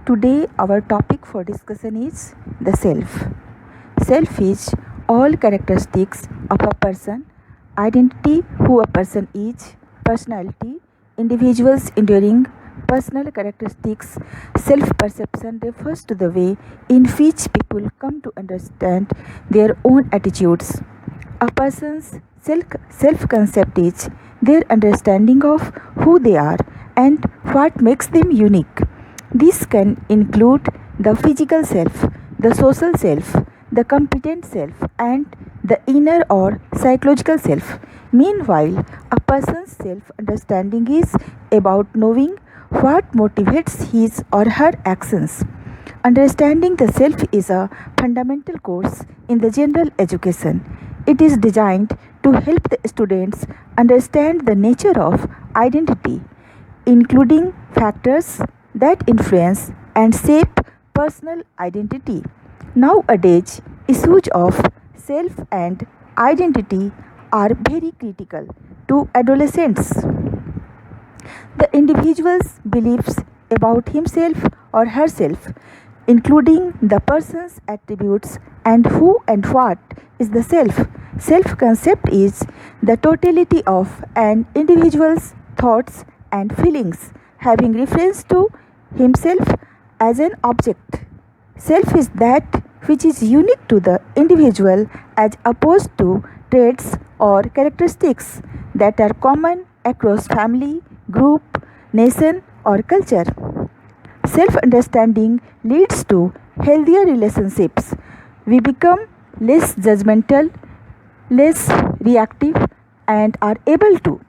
Today, our topic for discussion is the self. Self is all characteristics of a person, identity, who a person is, personality, individuals enduring personal characteristics. Self perception refers to the way in which people come to understand their own attitudes. A person's self concept is their understanding of who they are and what makes them unique. This can include the physical self, the social self, the competent self, and the inner or psychological self. Meanwhile, a person's self understanding is about knowing what motivates his or her actions. Understanding the self is a fundamental course in the general education. It is designed to help the students understand the nature of identity, including factors that influence and shape personal identity. Nowadays, issues of self and identity are very critical to adolescents. The individual's beliefs about himself or herself, including the person's attributes and who and what is the self. Self concept is the totality of an individual's thoughts and feelings, having reference to himself as an object. Self is that which is unique to the individual as opposed to traits or characteristics that are common across family, group, nation, or culture. Self understanding leads to healthier relationships. We become less judgmental, less reactive, and are able to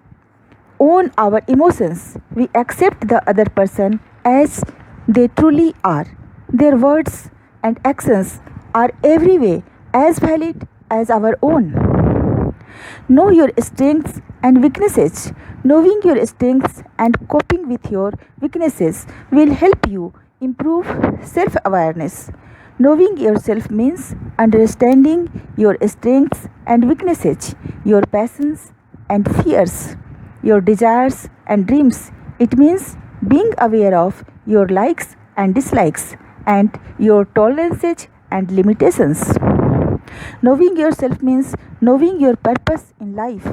own our emotions. We accept the other person as they truly are. Their words and actions are every way as valid as our own. Know your strengths and weaknesses. Knowing your strengths and coping with your weaknesses will help you improve self awareness. Knowing yourself means understanding your strengths and weaknesses, your passions and fears, your desires and dreams. It means being aware of your likes and dislikes and your tolerances and limitations. Knowing yourself means knowing your purpose in life.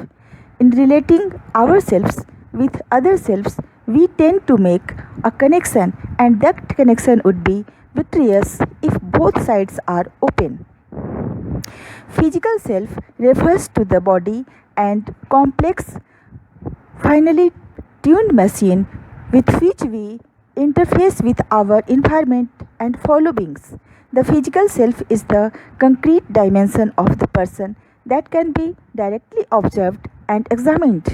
In relating ourselves with other selves, we tend to make a connection, and that connection would be victorious if both sides are open. Physical self refers to the body and complex, finely tuned machine with which we interface with our environment and fellow beings. The physical self is the concrete dimension of the person that can be directly observed and examined.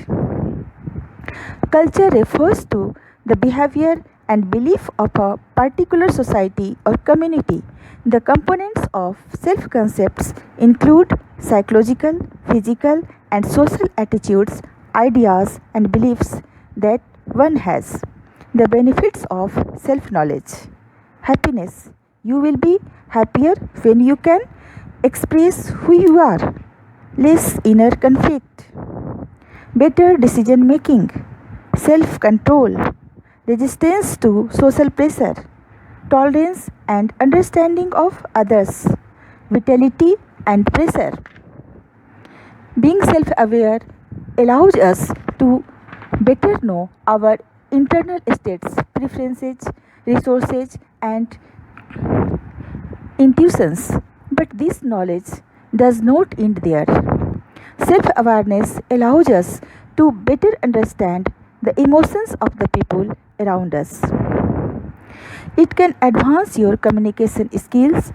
Culture refers to the behavior and belief of a particular society or community. The components of self concepts include psychological, physical, and social attitudes, ideas, and beliefs that one has. The benefits of self knowledge. Happiness. You will be happier when you can express who you are. Less inner conflict. Better decision making. Self control. Resistance to social pressure. Tolerance and understanding of others. Vitality and pressure. Being self aware allows us to better know our internal states, preferences, resources, and intuitions. But this knowledge does not end there. Self awareness allows us to better understand the emotions of the people around us. It can advance your communication skills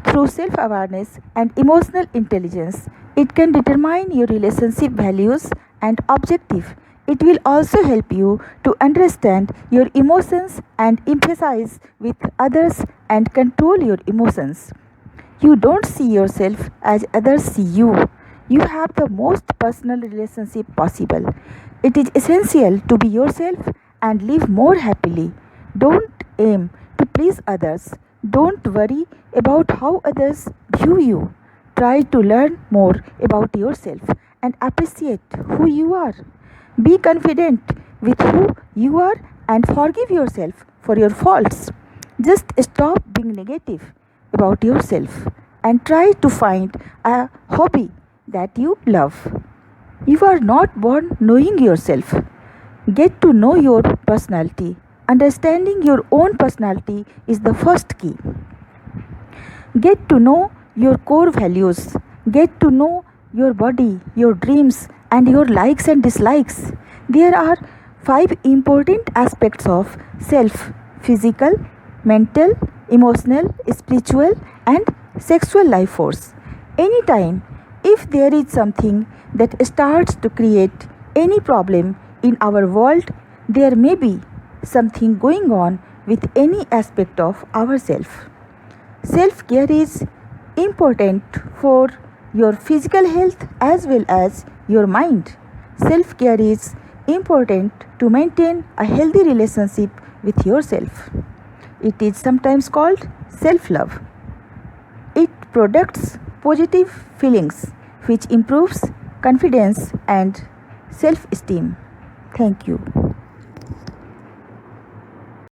through self awareness and emotional intelligence. It can determine your relationship values and objective. It will also help you to understand your emotions and empathize with others and control your emotions. You don't see yourself as others see you. You have the most personal relationship possible. It is essential to be yourself and live more happily. Don't aim to please others. Don't worry about how others view you. Try to learn more about yourself and appreciate who you are. Be confident with who you are and forgive yourself for your faults. Just stop being negative about yourself and try to find a hobby that you love. You are not born knowing yourself. Get to know your personality. Understanding your own personality is the first key. Get to know your core values. Get to know your body, your dreams, and your likes and dislikes. There are 5 important aspects of self: physical, mental, emotional, spiritual, and sexual life force. Anytime, if there is something that starts to create any problem in our world, there may be something going on with any aspect of ourself. Self care is important for your physical health as well as your mind. Self care is important to maintain a healthy relationship with yourself. It is sometimes called self love. It products positive feelings which improves confidence and self esteem. Thank you.